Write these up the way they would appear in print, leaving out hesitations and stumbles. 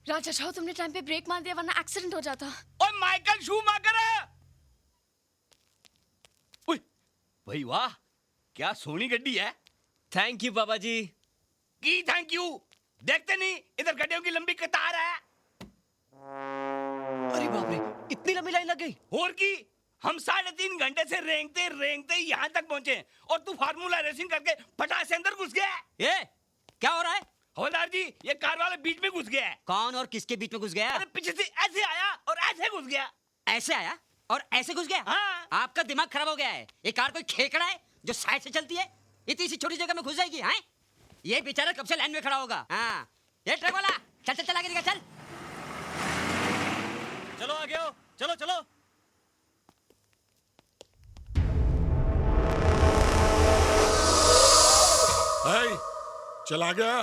राजा छाओ, तुमने टाइम पे ब्रेक मार दिया वरना एक्सीडेंट हो जाता। ओए माइकल शूमाकर! ओए भाई वाह, क्या सोनी गड्डी है। थैंक यू बाबा जी। की थैंक यू, देखते नहीं इधर गड्डियों की लंबी कतार है। अरे बाप रे, इतनी लंबी लाइन लग गई। और की, हम 3.5 घंटे से रेंगते रेंगते यहाँ तक पहुंचे और तू फार्मूला रेसिंग करके फटाक से अंदर घुस गया। ये क्या हो रहा है? हवलदार जी, ये कार वाला बीच में घुस गया है। कौन और किसके बीच में घुस गया? अरे पीछे से ऐसे आया और ऐसे घुस गया। ऐसे आया और ऐसे घुस गया? हाँ। आपका दिमाग खराब हो गया है। ये कार कोई खेकड़ा है जो साइड से चलती है? इतनी सी छोटी जगह में घुस जाएगी? हैं? ये बेचारा कब से लाइन में खड़ा होगा। हाँ, ये ट्रक वाला चल चल चल आगे निकल चल। चलो आगे आओ, चलो चलो। हाय, चला गया।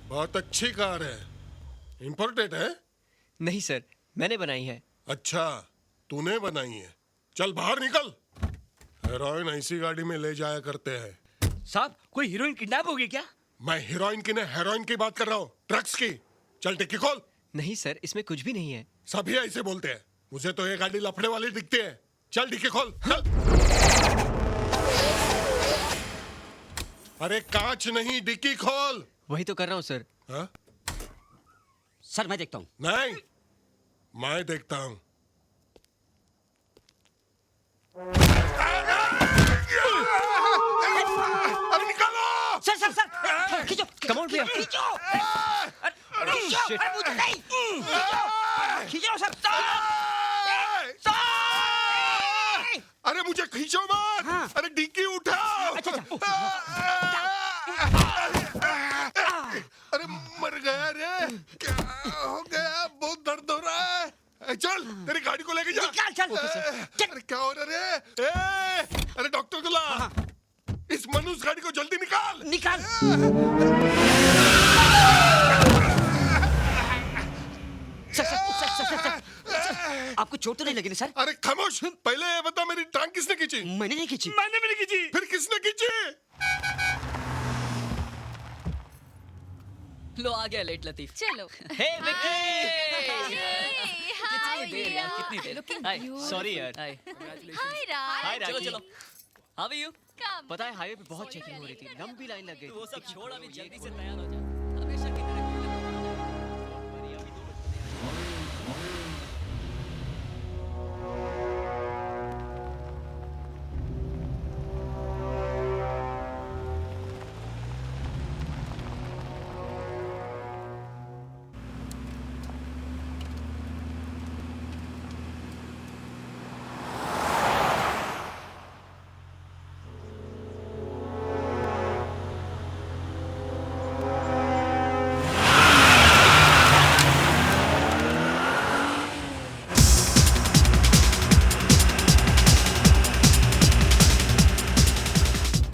बहुत अच्छी कार है। इंपोर्टेड है? नहीं सर, मैंने बनाई है। अच्छा, तूने बनाई है। चल बाहर निकल। हेरोइन ऐसी गाड़ी में ले जाया करते हैं। साहब, कोई हीरोइन किडनैप हो गई क्या? मैं हीरोइन की नहीं, हेरोइन की बात कर रहा हूँ, ड्रग्स की। चल डिक्की खोल। नहीं सर, इसमें कुछ भी नहीं है। सभी ऐसे बोलते हैं। मुझे तो ये गाड़ी लफड़े वाली दिखती है। चल डिक्की खोल, चल। अरे कांच नहीं, डिक्की खोल। वही तो कर रहा हूँ सर। हाँ? सर मैं देखता हूँ। नहीं, मैं देखता हूँ। अरे निकालो! सर सर सर खींचो। कम ऑन भैया। खींचो। अरे shit. अरे मुझे नहीं। खींचो सर। अरे मुझे खींचो मत। हाँ। अरे डिक्की उठाओ। अच्छा अरे मर गया रे। क्या हो गया? बहुत दर्द हो रहा है। चल तेरी गाड़ी को लेके जा। निकाल चल। अरे क्या हो रहा है रे? अरे डॉक्टर को ला। इस मनुष्य गाड़ी को जल्दी निकाल। निकाल। सर, आपको चोट तो नहीं लगी ना सर? अरे खामोश, पहले ये बता मेरी टांग किसने खींची? मैंने नहीं खींची। मैंने भी नहीं खींची। फिर किसने खींची? लो आ गया लेट लतीफ। चलो। हे विक्की। कितनी देर यार, कितनी देर। हाय, सॉरी यार। हाय। हाय राज। हाय चलो राखी। चलो। How are you? पता है हाईवे पे बहुत चेकिंग हो रही थी, लंबी लाइन लग गई। वो सब छोड़, अभी जल्दी से तैयार हो जा। हमेशा की तरह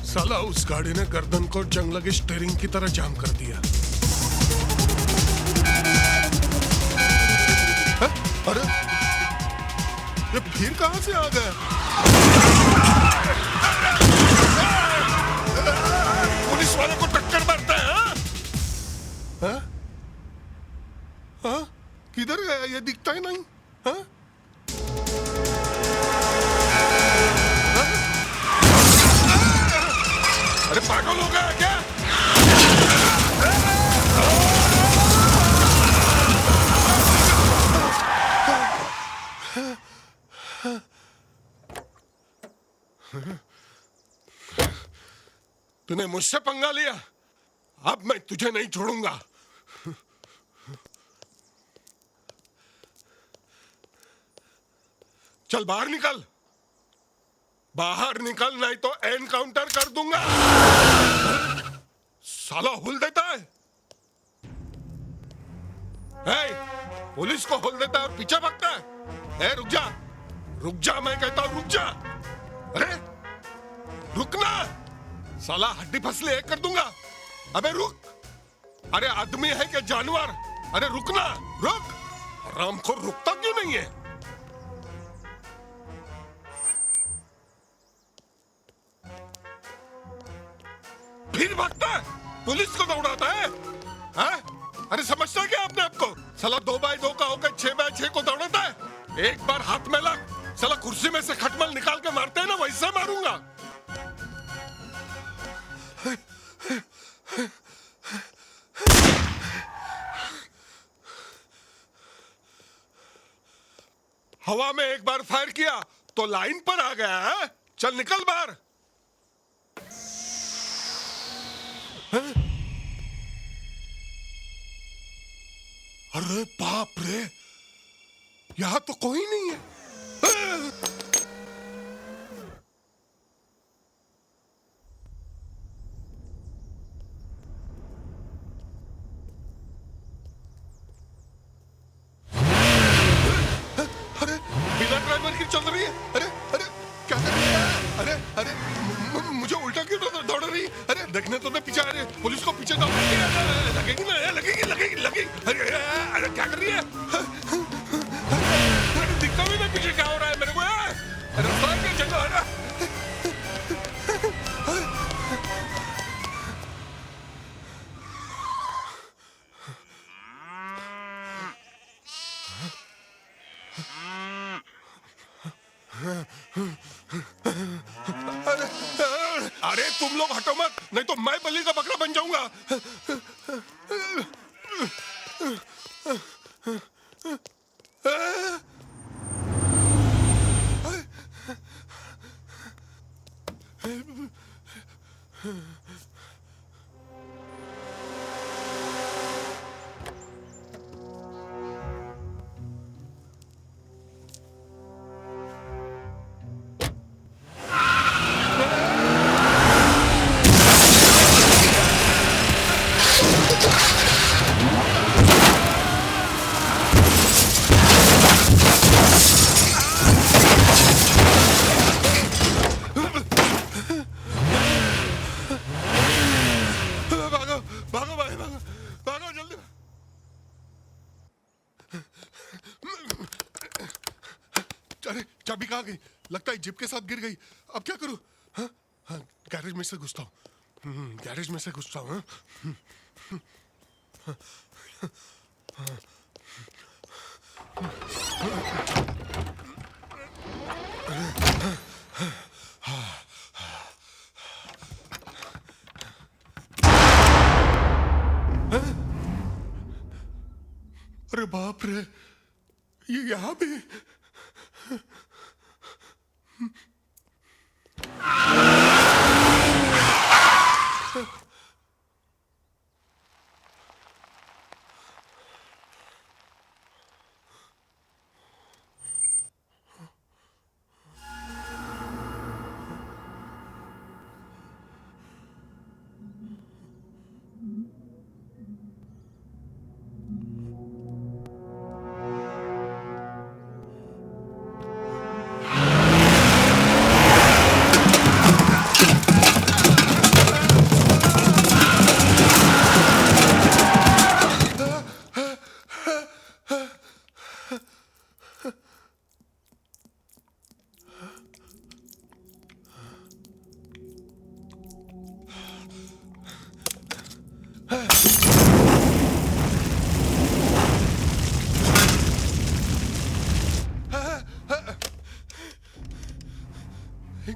साला उस गाड़ी ने गर्दन को जंग लगे स्टीयरिंग की तरह जाम कर दिया। है? अरे ये फिर कहां से आ गया? पुलिस वाले को टक्कर मारता है? हाँ? हाँ? किधर गया? ये दिखता ही नहीं। हाँ? अरे पागल हो गया क्या? तूने मुझसे पंगा लिया, अब मैं तुझे नहीं छोड़ूंगा। चल बाहर निकल, बाहर निकल, नहीं तो एनकाउंटर कर दूंगा। साला हुल देता है। पुलिस को हुल देता है और पीछे भागता है। रुक जा, रुक जा, मैं कहता हूं रुक जा। अरे रुकना, साला हड्डी फसले एक कर दूंगा। अबे रुक। अरे आदमी है क्या जानवर? अरे रुकना, रुक। राम को रुकता क्यों नहीं है? फिर भागता है, पुलिस को दौड़ाता है, हाँ? अरे समझता क्या अपने आप को? साला 2x2 का होकर 6x6 को दौड़ाता है। एक बार हाथ में लग, साला कुर्सी में से खटमल निकाल के मारते हैं ना, वैसे मारूंगा। हवा में एक बार फायर किया तो लाइन पर आ गया है। चल निकल बाहर। अरे बाप रे, यहां तो कोई नहीं है। अरे बिना ड्राइवर की चल रही है। अरे अरे क्या कर रही है? अरे अरे मुझे उल्टा क्यों दौड़ रही है? अरे देखने तो मैं पीछे आ रही है, पुलिस को पीछे दौड़ रही है। लगेगी ना, लगेगी लगेगी लगेगी। अरे अरे क्या कर रही है? अरे दिखता भी नहीं पीछे क्या हो रहा है मेरे को। रास्ता क्या जगह है ना? अरे तुम लोग हटो मत, नहीं तो मैं बलि का बकरा बन जाऊंगा। अरे चाबी कहाँ गई? लगता है जिप के साथ गिर गई। अब क्या करूं? हाँ हाँ, गैरेज में से घुसता हूँ। गैरेज में से घुसता हूँ। अरे बाप रे, ये यहाँ भी।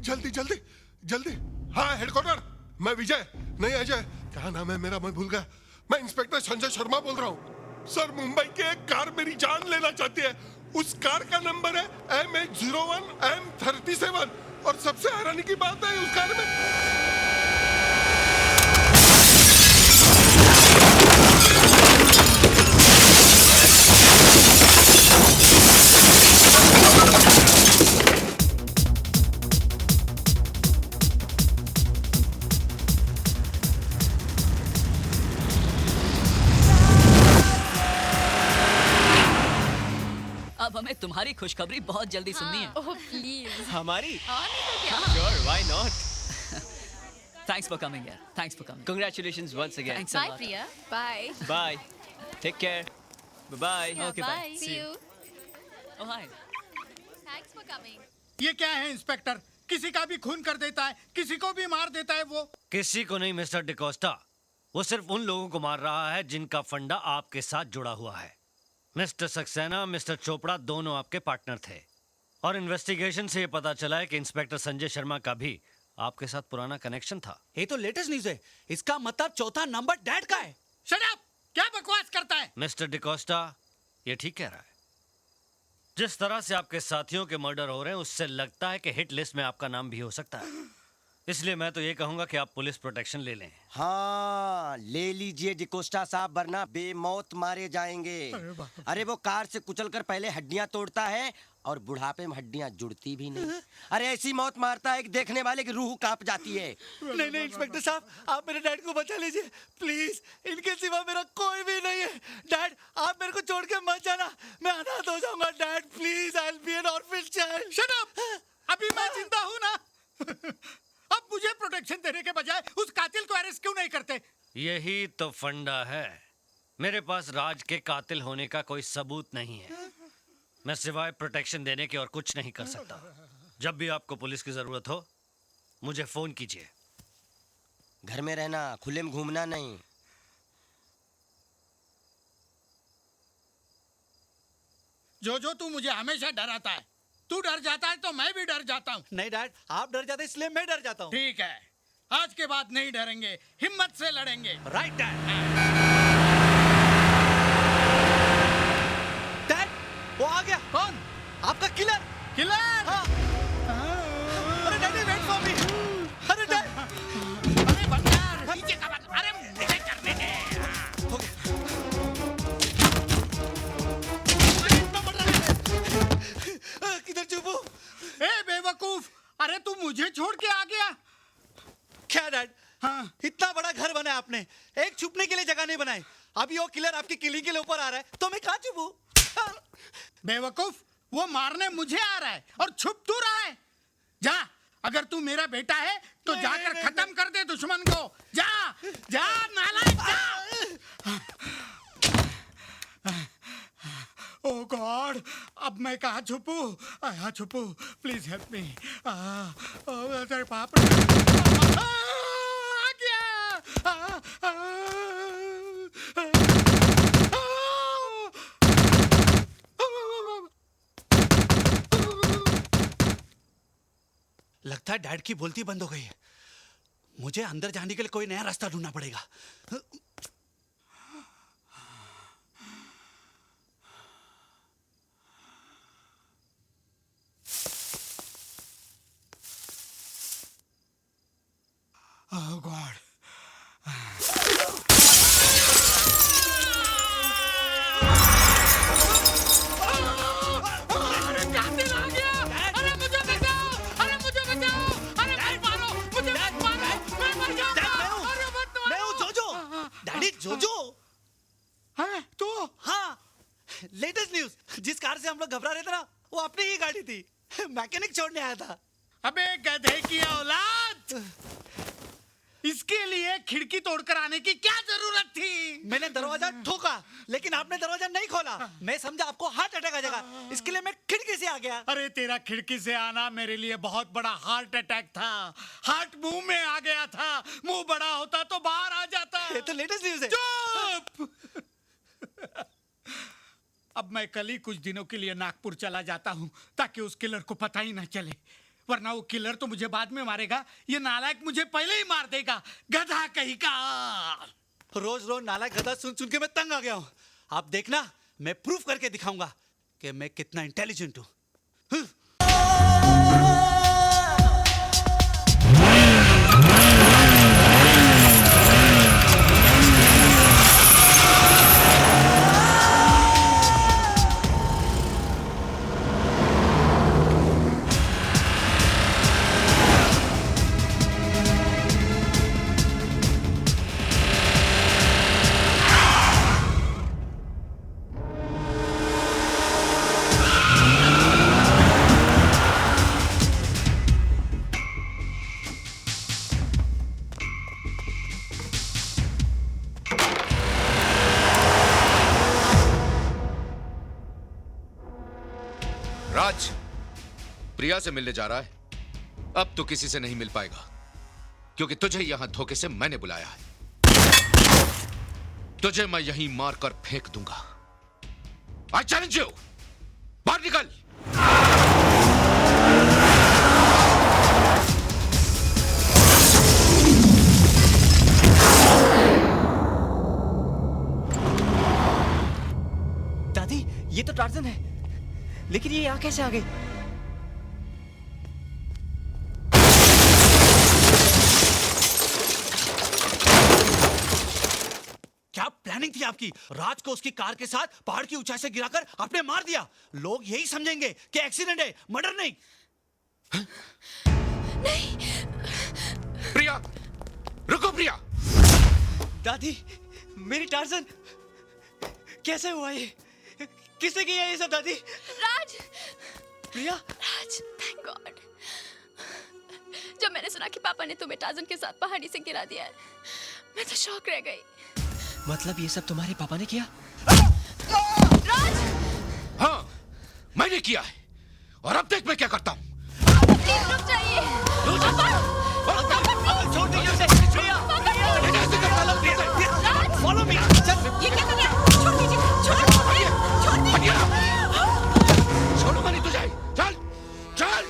जल्दी जल्दी जल्दी। हाँ हेडक्वार्टर, मैं विजय, नहीं अजय, क्या नाम है मेरा मैं भूल गया। मैं इंस्पेक्टर संजय शर्मा बोल रहा हूँ। सर मुंबई की एक कार मेरी जान लेना चाहती है। उस कार का नंबर है MH01 M37 और सबसे हैरानी की बात है उस कार में अब हमें तुम्हारी खुशखबरी बहुत जल्दी सुननी है। Oh please. हमारी? और नहीं तो क्या? Sure, why not? Thanks for coming यार, thanks for coming. Congratulations once again. Thanks a bye lot. Priya, bye. Bye. Take care. Bye okay bye See you. Oh hi Thanks for coming. ये क्या है inspector? किसी का भी खून कर देता है, किसी को भी मार देता है वो। किसी को नहीं मिस्टर डिकोस्टा, वो सिर्फ उन लोगों को मार रहा है जिनका फंडा आपके साथ जुड़ा हुआ है। मिस्टर सक्सेना, मिस्टर चोपड़ा दोनों आपके पार्टनर थे और इन्वेस्टिगेशन से ये पता चला है कि इंस्पेक्टर संजय शर्मा का भी आपके साथ पुराना कनेक्शन था। ये तो लेटेस्ट न्यूज़ है। इसका मतलब चौथा नंबर डैड का है। Shut up! क्या बकवास करता है? मिस्टर डिकोस्टा, ये ठीक कह रहा है। जिस तरह से आपके साथियों के मर्डर हो रहे हैं उससे लगता है कि हिट लिस्ट में आपका नाम भी हो सकता है। इसलिए मैं तो ये कहूंगा कि आप पुलिस प्रोटेक्शन ले लें। हाँ, ले लीजिए डिकोस्टा साहब, वरना बेमौत मारे जाएंगे। अरे वो कार से कुचलकर पहले हड्डियां तोड़ता है और बुढ़ापे में हड्डियां जुड़ती भी नहीं। अरे ऐसी मौत मारता है कि देखने वाले की रूह कांप जाती है। नहीं नहीं इंस्पेक्टर साहब, आप मेरे डैड को बचा लीजिए प्लीज। इनके सिवा मेरा कोई भी नहीं है। डैड, आप मेरे को छोड़ के मत जाना, मैं अनाथ हो जाऊंगा। Dad please, I will be N orphan child. Shut up! अभी मैं जिंदा हूं ना। अब मुझे प्रोटेक्शन देने के बजाय उस कातिल को अरेस्ट क्यों नहीं करते? यही तो फंडा है। मेरे पास राज के कातिल होने का कोई सबूत नहीं है। मैं सिवाय प्रोटेक्शन देने के और कुछ नहीं कर सकता। जब भी आपको पुलिस की जरूरत हो मुझे फोन कीजिए। घर में रहना, खुले में घूमना नहीं। जो तू मुझे हमेशा डराता है। तू डर जाता है तो मैं भी डर जाता हूँ। नहीं डैड, आप डर जाते इसलिए मैं डर जाता हूँ। ठीक है, आज के बाद नहीं डरेंगे, हिम्मत से लड़ेंगे। Right dad. डैड, वो आ गया। कौन? आपका किलर। किलर? हाँ। अरे डैडी, वेट फॉर मी। अरे डैड। अरे बंदर, नीचे का बंदर। अरे मुझे करने दे। किधर चुपो? ए बेवकूफ, अरे तू मुझे छोड़ के आ गया? क्या डैड? हाँ। इतना बड़ा घर बनाया आपने, एक छुपने के लिए जगह नहीं बनाई। अभी वो किलर आपकी किलिंग के लिए ऊपर आ रहा है तो मैं कहाँ छुपूं? बेवकूफ, वो मारने मुझे आ रहा है और छुप तू रहा है। जा, अगर तू मेरा बेटा है तो नहीं, जाकर नहीं, खत्म कर दे दुश्मन को। जा, जा नालायक, जा। ओह गॉड, अब मैं कहाँ छुपूं? यहाँ छुपूं, प्लीज हेल्प मी। अरे बाप रे, आ गया। लगता है डैड की बोलती बंद हो गई है। मुझे अंदर जाने के लिए कोई नया रास्ता ढूंढना पड़ेगा। ओह गॉड, अरे कातिल आ गया। अरे मुझे बचाओ, अरे मुझे बचाओ, अरे मत मारो, मुझे मत मारो, मैं मर जाऊंगा। अरे मत मारो। मैं हूँ जोजो। डैडी, जोजो। हाँ, तू? हाँ, लेटेस्ट न्यूज। जिस कार से हम लोग घबरा रहे थे ना, वो अपनी ही गाड़ी थी। मैकेनिक छोड़ने आया था। अबे गधे की औलाद, इसके लिए खिड़की तोड़कर आने की क्या जरूरत थी? मैंने दरवाजा ठोका लेकिन आपने दरवाजा नहीं खोला। मैं समझा आपको हार्ट अटैक आ जाएगा, इसके लिए मैं खिड़की से आ गया। अरे तेरा खिड़की से आना मेरे लिए बहुत बड़ा हार्ट अटैक था। हार्ट मुंह में आ गया था, मुंह बड़ा होता तो बाहर आ जाता। ये तो लेटेस्ट न्यूज है। चुप! अब मैं कल ही कुछ दिनों के लिए नागपुर चला जाता हूँ ताकि उस किलर को पता ही ना चले, वरना वो किलर तो मुझे बाद में मारेगा। ये नालायक मुझे पहले ही मार देगा, गधा कहीं का। रोज रोज नालायक गधा सुन सुन के मैं तंग आ गया हूँ। आप देखना, मैं प्रूफ करके दिखाऊंगा कि मैं कितना इंटेलिजेंट हूँ। राज, प्रिया से मिलने जा रहा है। अब तो किसी से नहीं मिल पाएगा, क्योंकि तुझे यहां धोखे से मैंने बुलाया है। तुझे मैं यहीं मारकर फेंक दूंगा। आई चैलेंज यू, बाहर निकल। दादी, ये तो टार्जन है, लेकिन ये यहाँ कैसे आ गई? क्या प्लानिंग थी आपकी? राज को उसकी कार के साथ पहाड़ की ऊंचाई से गिराकर आपने मार दिया। लोग यही समझेंगे कि एक्सीडेंट है, मर्डर नहीं। नहीं। प्रिया, रुको प्रिया। दादी, मेरी टार्जन कैसे हुआ ये? किसने किया ये सब दादी? राज। प्रिया। राज, थैंक गॉड। जब मैंने सुना कि पापा ने तुम्हें टार्जन के साथ पहाड़ी से गिरा दिया है, मैं तो शॉक रह गई। मतलब ये सब तुम्हारे पापा ने किया? राज! हाँ, मैंने किया है, और अब देख मैं क्या करता हूँ। प्लीज रुक जाइए। छोड़ दीजिए उसे। प्रिया, फॉलो मी। ये क्या कर रहा है? छोड़ दीजिए, छोड़ दीजिए। छोड़ो नहीं तुझे। चल, चल।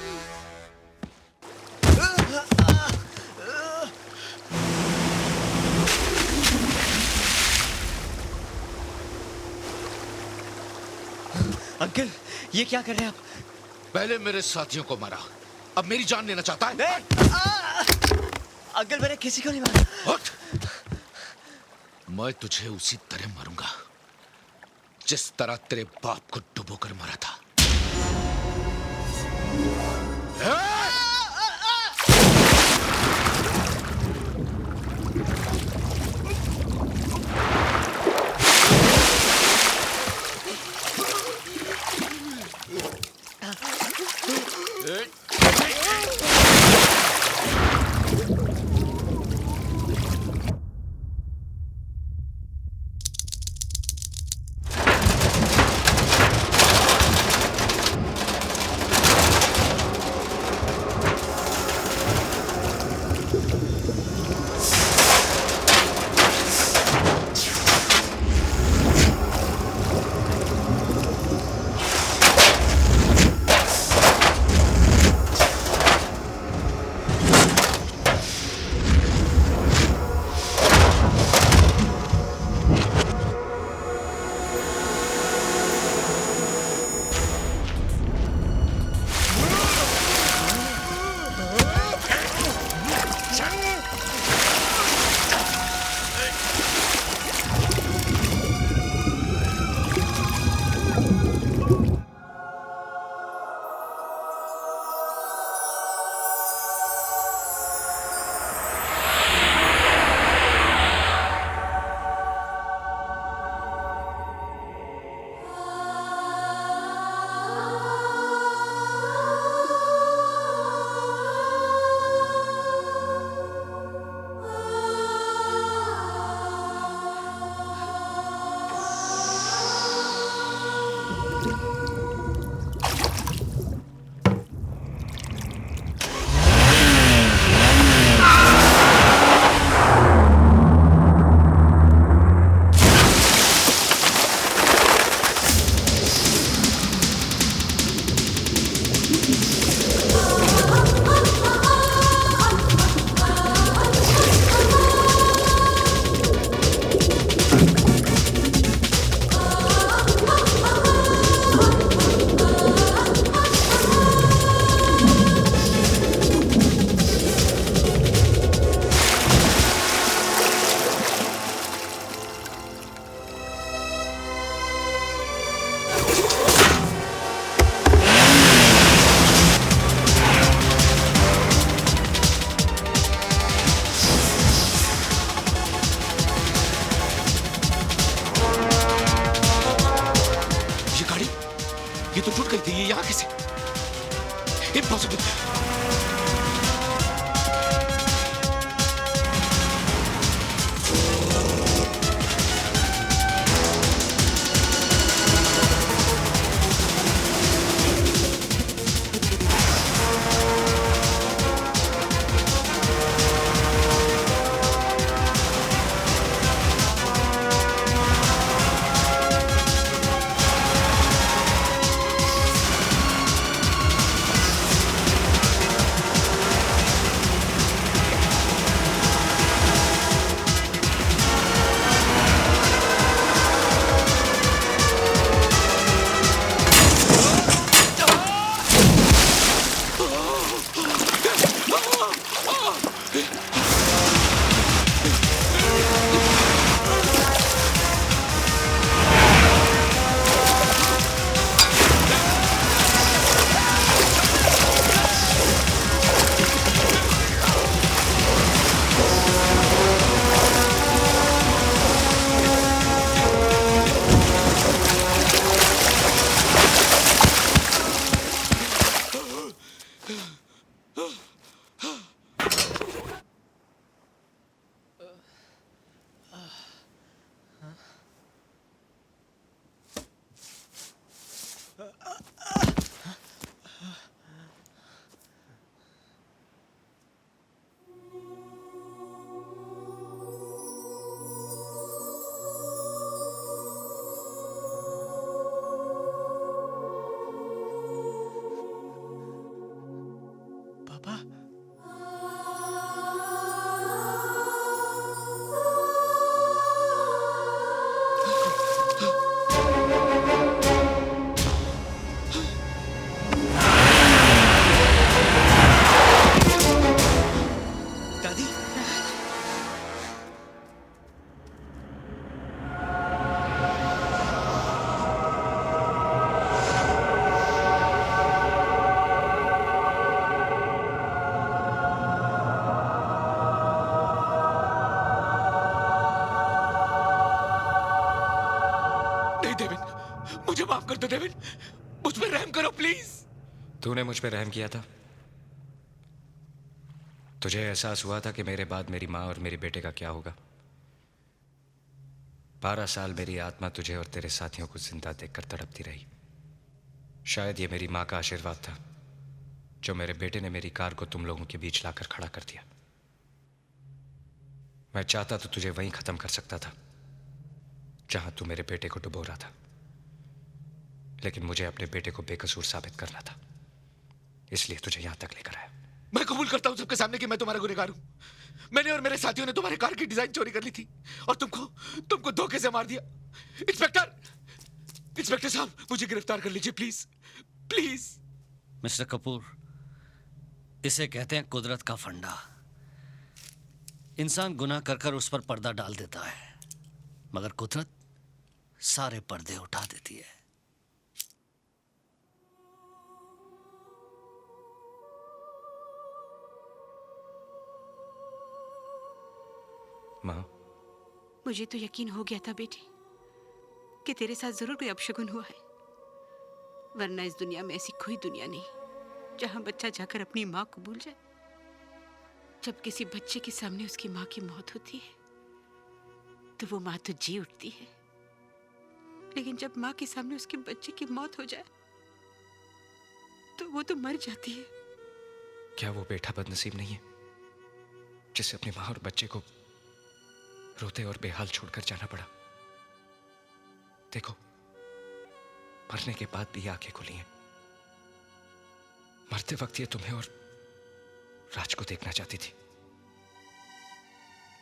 अंकल, ये क्या कर रहे हैं आप? पहले मेरे साथियों को मारा, अब मेरी जान लेना चाहता है? अंकल, मैंने किसी को नहीं मारा। उठ। मैं तुझे उसी तरह मारूंगा जिस तरह तेरे बाप को डुबोकर मारा था। ये तो टूट गई थी, ये यहाँ कैसे? इम्पॉसिबल। नहीं देविन, मुझे माफ कर दो देविन, मुझ पर रहम करो प्लीज। तूने मुझ पर रहम किया था? तुझे एहसास हुआ था कि मेरे बाद मेरी माँ और मेरे बेटे का क्या होगा? 12 साल मेरी आत्मा तुझे और तेरे साथियों को जिंदा देखकर तड़पती रही। शायद ये मेरी माँ का आशीर्वाद था जो मेरे बेटे ने मेरी कार को तुम लोगों के बीच लाकर खड़ा कर दिया। मैं चाहता तो तुझे वहीं खत्म कर सकता था जहां तू मेरे बेटे को डुबो रहा था, लेकिन मुझे अपने बेटे को बेकसूर साबित करना था, इसलिए तुझे यहां तक लेकर आया। मैं कबूल करता हूं सबके सामने कि मैं तुम्हारा गुनहगार हूं। मैंने और मेरे साथियों ने तुम्हारे कार की डिजाइन चोरी कर ली थी और तुमको धोखे से मार दिया। इंस्पेक्टर साहब, मुझे गिरफ्तार कर लीजिए प्लीज प्लीज। मिस्टर कपूर, इसे कहते हैं कुदरत का फंडा। इंसान गुनाह कर कर उस पर पर्दा डाल देता है, मगर कुदरत सारे पर्दे उठा देती है। माँ, मुझे तो यकीन हो गया था बेटी कि तेरे साथ जरूर कोई अपशगुन हुआ है, वरना इस दुनिया में ऐसी कोई दुनिया नहीं जहां बच्चा जाकर अपनी माँ को भूल जाए। जब किसी बच्चे के सामने उसकी माँ की मौत होती है तो वो माँ तो जी उठती है, लेकिन जब माँ के सामने उसके बच्चे की मौत हो जाए तो वो तो मर जाती है। क्या वो बेटा बदनसीब नहीं है जिसे अपनी माँ और बच्चे को रोते और बेहाल छोड़कर जाना पड़ा? देखो, मरने के बाद भी आंखें खुली हैं। मरते वक्त ये तुम्हें और राज को देखना चाहती थी,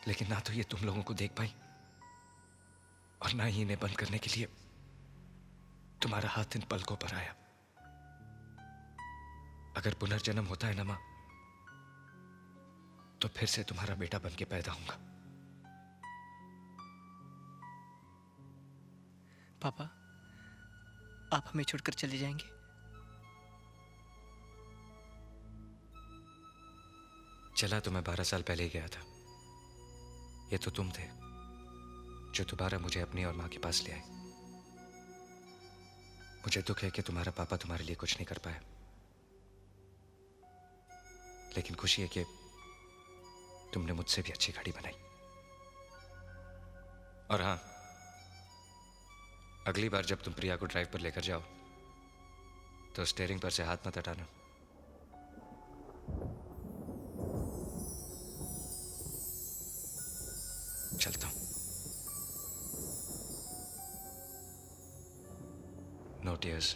लेकिन ना तो ये तुम लोगों को देख पाई और ना ही इन्हें बंद करने के लिए तुम्हारा हाथ इन पलकों पर आया। अगर पुनर्जन्म होता है ना मां, तो फिर से तुम्हारा बेटा बन के पैदा होऊंगा। पापा, आप हमें छोड़कर चले जाएंगे? चला तो मैं 12 साल पहले ही गया था। ये तो तुम थे जो दोबारा मुझे अपनी और मां के पास ले आए। मुझे दुख है कि तुम्हारा पापा तुम्हारे लिए कुछ नहीं कर पाया, लेकिन खुशी है कि तुमने मुझसे भी अच्छी घड़ी बनाई। और हां, अगली बार जब तुम प्रिया को ड्राइव पर लेकर जाओ तो स्टीयरिंग पर से हाथ मत हटाना। चलता हूं। No tears.